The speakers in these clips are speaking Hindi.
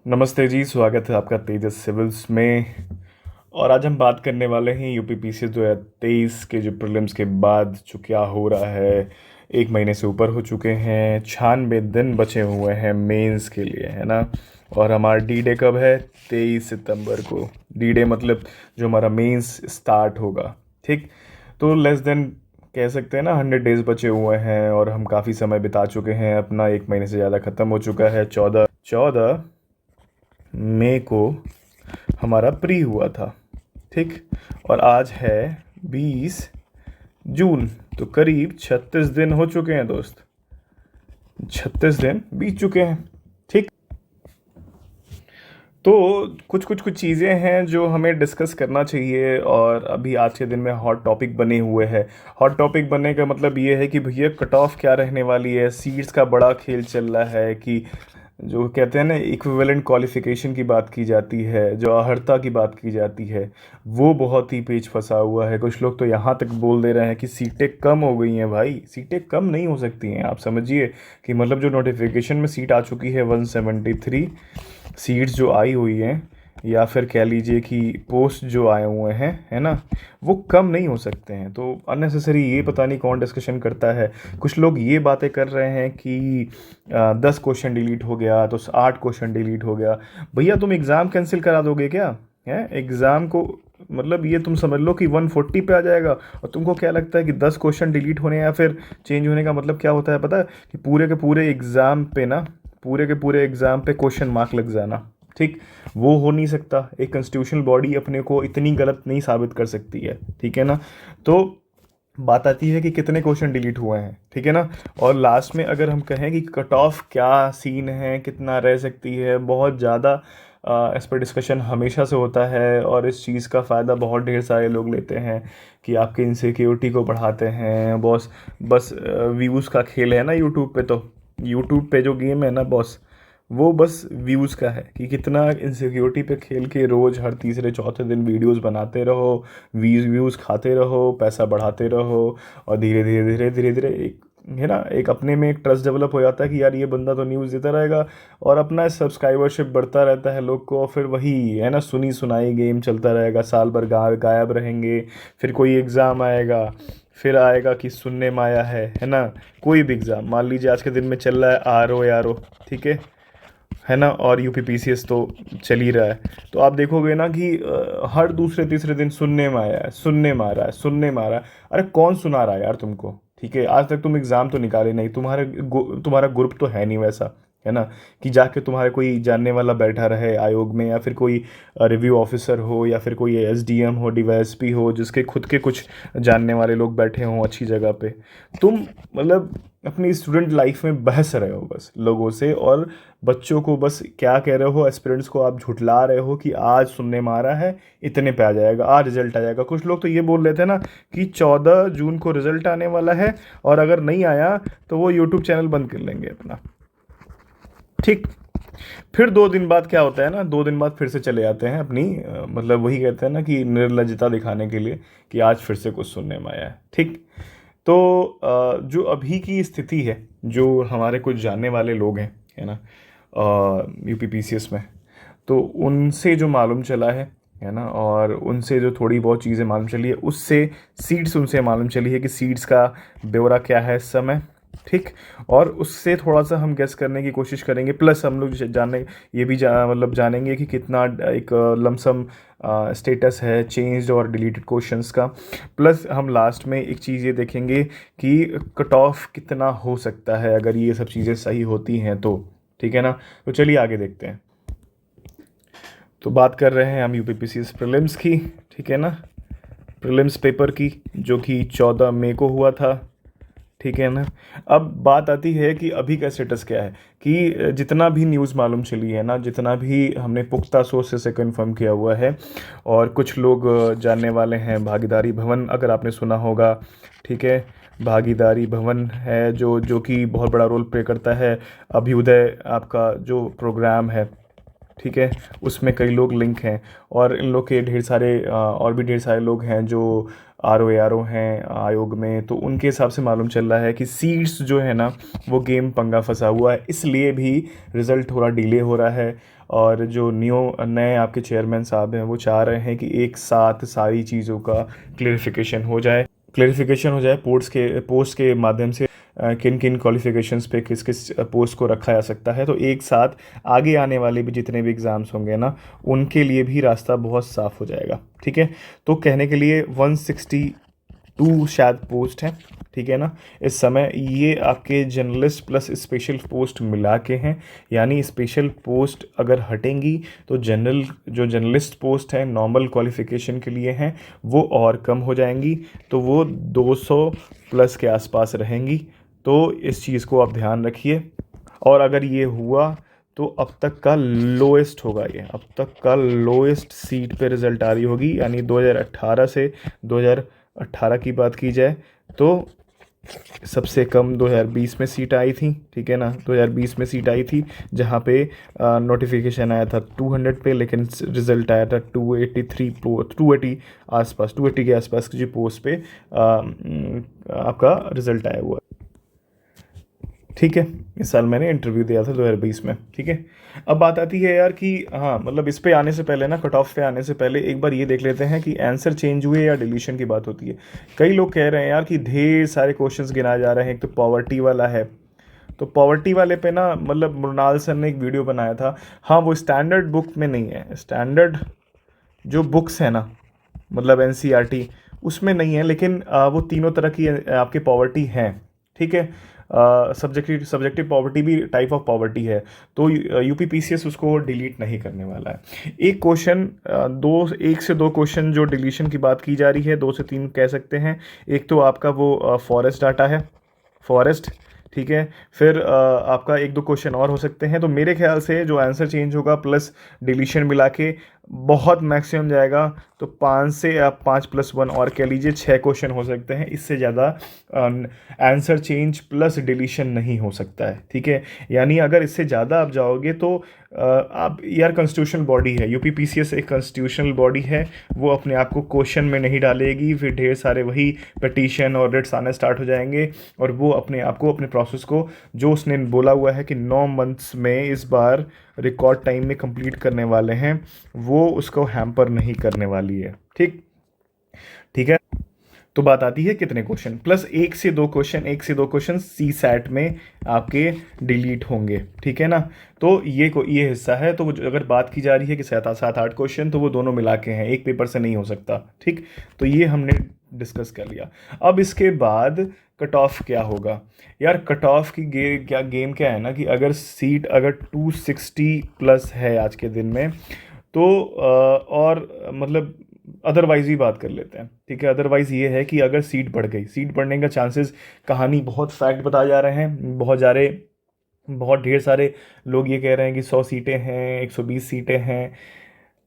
नमस्ते जी, स्वागत है आपका तेजस सिविल्स में। और आज हम बात करने वाले हैं यूपीपीसी 2023 के जो प्रीलिम्स के बाद जो क्या हो रहा है। एक महीने से ऊपर हो चुके हैं, 96 दिन बचे हुए हैं मेंस के लिए, है ना। और हमारा डी डे कब है? 23 सितंबर को। डी डे मतलब जो हमारा मेंस स्टार्ट होगा, ठीक। तो लेस देन कह सकते हैं ना 100 डेज बचे हुए हैं और हम काफ़ी समय बिता चुके हैं। अपना एक महीने से ज़्यादा ख़त्म हो चुका है। 14 मई को हमारा प्री हुआ था, ठीक। और आज है 20 जून, तो करीब 36 दिन हो चुके हैं दोस्त। 36 दिन बीत चुके हैं, ठीक। तो कुछ चीज़ें हैं जो हमें डिस्कस करना चाहिए और अभी आज के दिन में हॉट टॉपिक बने हुए हैं। हॉट टॉपिक बनने का मतलब ये है कि भैया कट ऑफ क्या रहने वाली है। सीट्स का बड़ा खेल चल रहा है कि जो कहते हैं ना इक्विवेलेंट क्वालिफिकेशन की बात की जाती है, जो अहर्ता की बात की जाती है, वो बहुत ही पेच फंसा हुआ है। कुछ लोग तो यहाँ तक बोल दे रहे हैं कि सीटें कम हो गई हैं। भाई सीटें कम नहीं हो सकती हैं। आप समझिए कि मतलब जो नोटिफिकेशन में सीट आ चुकी है 173 सीट्स जो आई हुई हैं, या फिर कह लीजिए कि पोस्ट जो आए हुए हैं, है ना, वो कम नहीं हो सकते हैं। तो अननेसेसरी ये पता नहीं कौन डिस्कशन करता है। कुछ लोग ये बातें कर रहे हैं कि 10 क्वेश्चन डिलीट हो गया तो 8 क्वेश्चन डिलीट हो गया। भैया तुम एग्ज़ाम कैंसिल करा दोगे क्या? है एग्ज़ाम को मतलब ये तुम समझ लो कि 140 पे आ जाएगा। और तुमको क्या लगता है कि 10 क्वेश्चन डिलीट होने या फिर चेंज होने का मतलब क्या होता है पता है? कि पूरे के पूरे एग्ज़ाम पे ना, पूरे के पूरे एग्ज़ाम पे क्वेश्चन मार्क लग जाना, ठीक। वो हो नहीं सकता। एक कॉन्स्टिट्यूशनल बॉडी अपने को इतनी गलत नहीं साबित कर सकती है, ठीक है ना। तो बात आती है कि कितने क्वेश्चन डिलीट हुए हैं, ठीक है ना। और लास्ट में अगर हम कहें कि कट ऑफ क्या सीन है, कितना रह सकती है, बहुत ज़्यादा इस पर डिस्कशन हमेशा से होता है। और इस चीज़ का फ़ायदा बहुत ढेर सारे लोग लेते हैं कि आपकी इनसिक्योरिटी को बढ़ाते हैं। बॉस बस व्यूज़ का खेल है ना यूट्यूब पे। तो यूट्यूब पे जो गेम है ना बॉस, वो बस व्यूज़ का है कि कितना इनसिक्योरिटी पे खेल के रोज़ हर तीसरे चौथे दिन वीडियोस बनाते रहो, व्यूज़ खाते रहो, पैसा बढ़ाते रहो। और धीरे धीरे धीरे धीरे धीरे एक, है ना, एक अपने में एक ट्रस्ट डेवलप हो जाता है कि यार ये बंदा तो न्यूज़ देता रहेगा। और अपना सब्सक्राइबरशिप बढ़ता रहता है लोग को। और फिर वही है ना, सुनी सुनाई गेम चलता रहेगा। साल भर गायब रहेंगे। फिर कोई एग्ज़ाम आएगा, फिर आएगा कि सुनने में आया है ना। कोई भी एग्ज़ाम मान लीजिए आज के दिन में चल रहा है RO, ठीक है ना। और यूपीपीसीएस तो चल ही रहा है। तो आप देखोगे ना कि हर दूसरे तीसरे दिन सुनने में आया है, सुनने में आ रहा है, सुनने में आ रहा है। अरे कौन सुना रहा है यार तुमको? ठीक है, आज तक तुम एग्ज़ाम तो निकाले नहीं। तुम्हारा ग्रुप तो है नहीं वैसा, है ना, कि जाके तुम्हारे कोई जानने वाला बैठा रहे आयोग में, या फिर कोई रिव्यू ऑफिसर हो, या फिर कोई SDM हो, DYSP हो, जिसके खुद के कुछ जानने वाले लोग बैठे हों अच्छी जगह पे। तुम मतलब अपनी स्टूडेंट लाइफ में बहस रहे हो बस लोगों से। और बच्चों को बस क्या कह रहे हो, एस्पिरेंट्स को आप झुठला रहे हो कि आज सुनने में आ रहा है, इतने पे आ जाएगा, आज रिजल्ट आ जाएगा। कुछ लोग तो ये बोल रहे थे ना कि 14 जून को रिजल्ट आने वाला है, और अगर नहीं आया तो वो यूट्यूब चैनल बंद कर लेंगे अपना, ठीक। फिर 2 दिन बाद क्या होता है ना, 2 दिन बाद फिर से चले जाते हैं अपनी मतलब वही कहते हैं ना कि निर्लज्जता दिखाने के लिए कि आज फिर से कुछ सुनने में आया है, ठीक। तो जो अभी की स्थिति है, जो हमारे कुछ जानने वाले लोग हैं, है ना, यूपीपीसीएस में, तो उनसे जो मालूम चला है ना, और उनसे जो थोड़ी बहुत चीज़ें मालूम चली है, उससे सीड्स उनसे मालूम चली है कि सीड्स का ब्यौरा क्या है इस समय, ठीक। और उससे थोड़ा सा हम गेस करने की कोशिश करेंगे। प्लस हम लोग जानने ये भी मतलब जानेंगे कि कितना एक लमसम स्टेटस है चेंज्ड और डिलीटेड क्वेश्चंस का। प्लस हम लास्ट में एक चीज़ ये देखेंगे कि कट ऑफ कितना हो सकता है अगर ये सब चीज़ें सही होती हैं तो, ठीक है ना। तो चलिए आगे देखते हैं। तो बात कर रहे हैं हम यूपीपीसीएस प्रीलिम्स की, ठीक है ना, प्रीलिम्स पेपर की, जो कि 14 मई को हुआ था, ठीक है ना। अब बात आती है कि अभी का स्टेटस क्या है, कि जितना भी न्यूज़ मालूम चली है ना, जितना भी हमने पुख्ता सोर्स से कंफर्म किया हुआ है, और कुछ लोग जानने वाले हैं, भागीदारी भवन अगर आपने सुना होगा, ठीक है। भागीदारी भवन है जो कि बहुत बड़ा रोल प्ले करता है। अभ्युदय आपका जो प्रोग्राम है, ठीक है, उसमें कई लोग लिंक हैं। और इन लोग के ढेर सारे और भी ढेर सारे लोग हैं जो RO हैं आयोग में, तो उनके हिसाब से मालूम चल रहा है कि सीट्स जो है ना वो गेम पंगा फंसा हुआ है, इसलिए भी रिज़ल्ट थोड़ा डिले हो रहा है। और जो नए आपके चेयरमैन साहब हैं वो चाह रहे हैं कि एक साथ सारी चीज़ों का क्लेरिफिकेशन हो जाए पोस्ट के माध्यम से किन किन क्वालिफिकेशंस पे किस किस पोस्ट को रखा जा सकता है। तो एक साथ आगे आने वाले भी जितने भी एग्ज़ाम्स होंगे ना उनके लिए भी रास्ता बहुत साफ हो जाएगा। ठीक है, तो कहने के लिए 162 शायद पोस्ट हैं, ठीक है ना इस समय। ये आपके जर्नलिस्ट प्लस स्पेशल पोस्ट मिला के हैं, यानी स्पेशल पोस्ट अगर हटेंगी तो जर्नलिस्ट पोस्ट है नॉर्मल क्वालिफिकेशन के लिए हैं वो और कम हो जाएंगी, तो वो 200 प्लस के आसपास रहेंगी। तो इस चीज़ को आप ध्यान रखिए। और अगर ये हुआ तो अब तक का लोएस्ट होगा, ये अब तक का लोएस्ट सीट पे रिज़ल्ट आ रही होगी। यानी 2018 से 2018 की बात की जाए तो सबसे कम 2020 में सीट आई थी, ठीक है ना। 2020 में सीट आई थी जहाँ पे नोटिफिकेशन आया था 200 पे, लेकिन रिज़ल्ट आया था 280 आसपास, 280 के आसपास की पोस्ट पे आपका रिज़ल्ट आया हुआ। ठीक है, इस साल मैंने इंटरव्यू दिया था 2020 में। ठीक है, अब बात आती है यार कि हाँ मतलब इस पे आने से पहले ना, कट ऑफ पे आने से पहले एक बार ये देख लेते हैं कि आंसर चेंज हुए या डिलीशन की बात होती है। कई लोग कह रहे हैं यार कि ढेर सारे क्वेश्चंस गिनाए जा रहे हैं। एक तो पॉवर्टी वाला है, तो पॉवर्टी वाले पे ना मतलब मृणाल सर ने एक वीडियो बनाया था। हाँ, वो स्टैंडर्ड बुक में नहीं है, स्टैंडर्ड जो बुक्स है ना मतलब NCERT उसमें नहीं है, लेकिन वो तीनों तरह की आपके पॉवर्टी हैं। ठीक है, सब्जेक्टिव पॉवर्टी भी टाइप ऑफ पॉवर्टी है, तो UPPCS उसको डिलीट नहीं करने वाला है। एक क्वेश्चन एक से दो क्वेश्चन जो डिलीशन की बात की जा रही है, 2 से 3 कह सकते हैं। एक तो आपका वो फॉरेस्ट डाटा है, फॉरेस्ट, ठीक है। फिर आपका एक दो क्वेश्चन और हो सकते हैं। तो मेरे ख्याल से जो आंसर चेंज होगा प्लस डिलीशन मिला के बहुत मैक्सिमम जाएगा तो 5 से आप 5+1 और कह लीजिए 6 क्वेश्चन हो सकते हैं। इससे ज़्यादा आंसर चेंज प्लस डिलीशन नहीं हो सकता है। ठीक है, यानी अगर इससे ज़्यादा आप जाओगे तो आप यार कॉन्स्टिट्यूशनल बॉडी है, UPPCS एक कॉन्स्टिट्यूशनल बॉडी है, वो अपने आप को क्वेश्चन में नहीं डालेगी। फिर ढेर सारे वही पिटीशन और रिट्स आने स्टार्ट हो जाएंगे और वो अपने आप को अपने प्रोसेस को जो उसने बोला हुआ है कि 9 मंथ्स में इस बार रिकॉर्ड टाइम में कंप्लीट करने वाले हैं, वो उसको हैम्पर नहीं करने वाली है। ठीक है, तो बात आती है कितने क्वेश्चन, प्लस एक से दो क्वेश्चन CSAT में आपके डिलीट होंगे। ठीक है ना, तो ये हिस्सा है। तो अगर बात की जा रही है कि 7-8 क्वेश्चन, तो वो दोनों मिला के हैं, एक पेपर से नहीं हो सकता। ठीक, तो ये हमने डिस्कस कर लिया। अब इसके बाद कट ऑफ क्या होगा यार। कट ऑफ की गेम क्या है ना कि अगर सीट अगर 260 प्लस है आज के दिन में, तो और मतलब अदरवाइज़ ही बात कर लेते हैं। ठीक है, अदरवाइज़ ये है कि अगर सीट बढ़ गई, सीट बढ़ने का चांसेस, कहानी बहुत फैक्ट बताए जा रहे हैं, बहुत ढेर सारे लोग ये कह रहे हैं कि 100 सीटें हैं, 120 सीटें हैं।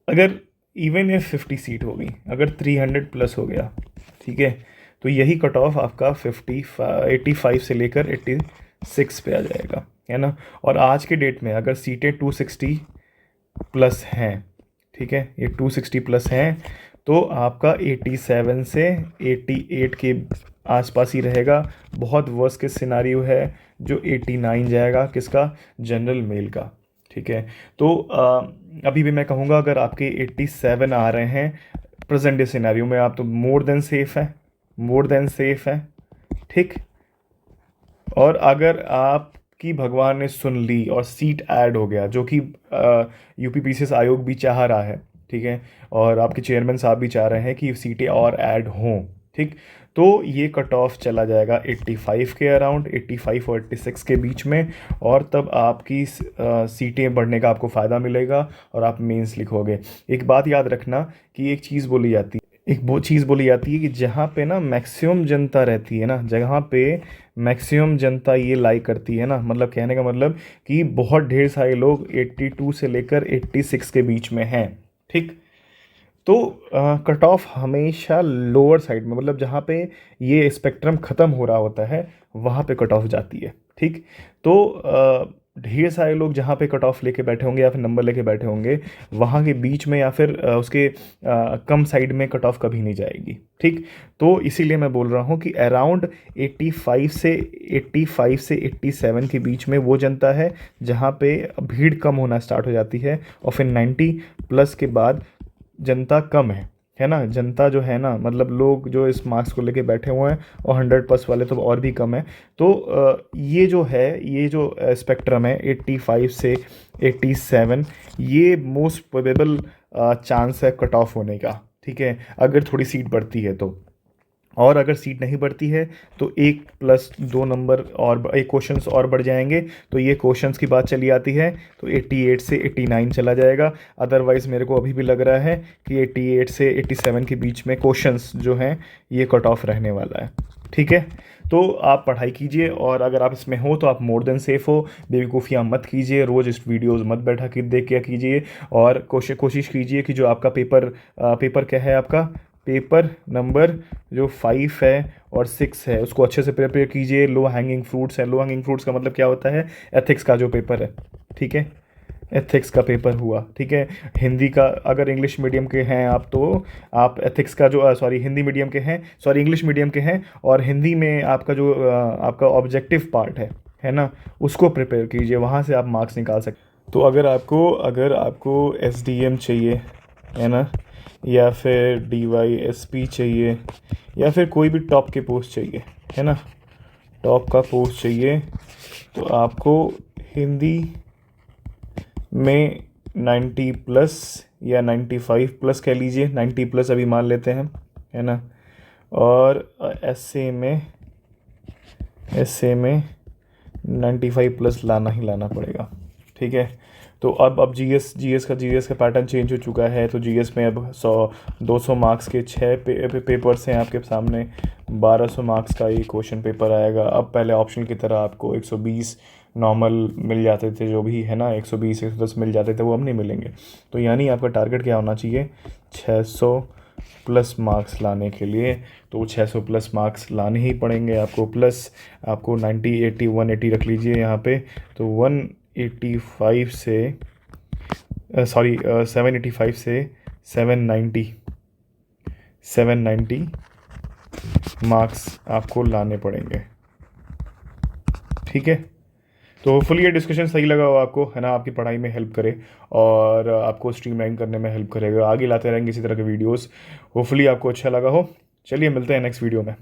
अगर इवन ये 50 सीट होगी, अगर 300 प्लस हो गया, ठीक है, तो यही कट ऑफ आपका 85 से लेकर 86 पे आ जाएगा, है ना। और आज के डेट में अगर सीटें 260 प्लस हैं, ठीक है, ये 260 प्लस हैं, तो आपका 87 से 88 के आसपास ही रहेगा। बहुत वर्स्ट केस सिनारियो है जो 89 जाएगा, किसका, जनरल मेल का। ठीक है, तो अभी भी मैं कहूँगा अगर आपके 87 आ रहे हैं प्रेजेंट डे सिनारियो में, आप तो मोर देन सेफ है। ठीक, और अगर आपकी भगवान ने सुन ली और सीट ऐड हो गया, जो कि UPPCS आयोग भी चाह रहा है, ठीक है, और आपके चेयरमैन साहब भी चाह रहे हैं कि सीटें और ऐड हों, ठीक, तो ये कट ऑफ चला जाएगा 85 के अराउंड, 85 और 86 के बीच में। और तब आपकी सीटें बढ़ने का आपको फ़ायदा मिलेगा और आप मेंस लिखोगे। एक बात याद रखना कि एक चीज़ बोली जाती है कि जहाँ पे ना मैक्सिमम जनता रहती है ना, जहाँ पे मैक्सिमम जनता ये लाइक करती है ना, मतलब कहने का मतलब कि बहुत ढेर सारे लोग 82 से लेकर 86 के बीच में हैं। ठीक, तो कट ऑफ हमेशा लोअर साइड में, मतलब जहाँ पे ये स्पेक्ट्रम ख़त्म हो रहा होता है वहाँ पे कट ऑफ जाती है। ठीक, तो ढेर सारे लोग जहाँ पे कट ऑफ लेके बैठे होंगे या फिर नंबर लेके बैठे होंगे, वहाँ के बीच में या फिर उसके कम साइड में कट ऑफ कभी नहीं जाएगी। ठीक, तो इसीलिए मैं बोल रहा हूँ कि अराउंड 85 से 87 के बीच में वो जनता है जहाँ पे भीड़ कम होना स्टार्ट हो जाती है, और फिर 90 प्लस के बाद जनता कम है ना। जनता जो है ना, मतलब लोग जो इस मार्क्स को लेके बैठे हुए हैं, और 100 प्लस वाले तो और भी कम है। तो ये जो है, ये जो स्पेक्ट्रम है 85 से 87, ये मोस्ट प्रोबेबल चांस है कट ऑफ होने का। ठीक है, अगर थोड़ी सीट बढ़ती है तो। और अगर सीट नहीं बढ़ती है तो 1+2 नंबर और एक क्वेश्चंस और बढ़ जाएंगे, तो ये क्वेश्चंस की बात चली आती है, तो 88 से 89 चला जाएगा। अदरवाइज़ मेरे को अभी भी लग रहा है कि 88 से 87 के बीच में क्वेश्चंस जो हैं ये कट ऑफ रहने वाला है। ठीक है, तो आप पढ़ाई कीजिए, और अगर आप इसमें हो तो आप मोर देन सेफ़ हो। बेवकूफ़ियाँ मत कीजिए, रोज़ इस वीडियोज़ मत बैठा के देख क्या कीजिए, और कोशिश कीजिए कि जो आपका पेपर क्या है, आपका पेपर नंबर जो 5 है और 6 है उसको अच्छे से प्रिपेयर कीजिए। लो हैंगिंग फ्रूट्स है, लो हैंगिंग फ्रूट्स का मतलब क्या होता है, एथिक्स का जो पेपर है। ठीक है, एथिक्स का पेपर हुआ। ठीक है, हिंदी का अगर इंग्लिश मीडियम के हैं आप, तो आप एथिक्स का जो सॉरी हिंदी मीडियम के हैं, सॉरी इंग्लिश मीडियम के हैं, और हिंदी में आपका जो आपका ऑब्जेक्टिव पार्ट है ना, उसको प्रिपेयर कीजिए, वहाँ से आप मार्क्स निकाल सकते। तो अगर आपको एसडीएम चाहिए, है ना, या फिर डीवाईएसपी चाहिए, या फिर कोई भी टॉप के पोस्ट चाहिए, है ना, टॉप का पोस्ट चाहिए, तो आपको हिंदी में 90 प्लस या 95 प्लस कह लीजिए, 90 प्लस अभी मान लेते हैं, है ना। और एसए में 95 प्लस लाना ही लाना पड़ेगा। ठीक है, तो अब जीएस का पैटर्न चेंज हो चुका है। तो जीएस में अब 200 मार्क्स के 6 पेपर्स हैं आपके सामने, 1200 मार्क्स का ये क्वेश्चन पेपर आएगा। अब पहले ऑप्शनल की तरह आपको 120 नॉर्मल मिल जाते थे, जो भी है ना, 120 110 मिल जाते थे, वो अब नहीं मिलेंगे। तो यानी आपका टारगेट क्या होना चाहिए, 600 प्लस मार्क्स लाने के लिए। तो 600 प्लस मार्क्स लाने ही पड़ेंगे आपको, प्लस आपको 90 80 180 रख लीजिए यहाँ पे। तो 185 से 785 से 790 मार्क्स आपको लाने पड़ेंगे। ठीक है, तो होपफुली ये डिस्कशन सही लगा हो आपको, है ना, आपकी पढ़ाई में हेल्प करे और आपको स्ट्रीमलाइन करने में हेल्प करेगा। आगे लाते रहेंगे इसी तरह के वीडियोस, होपफुली आपको अच्छा लगा हो। चलिए मिलते हैं नेक्स्ट वीडियो में।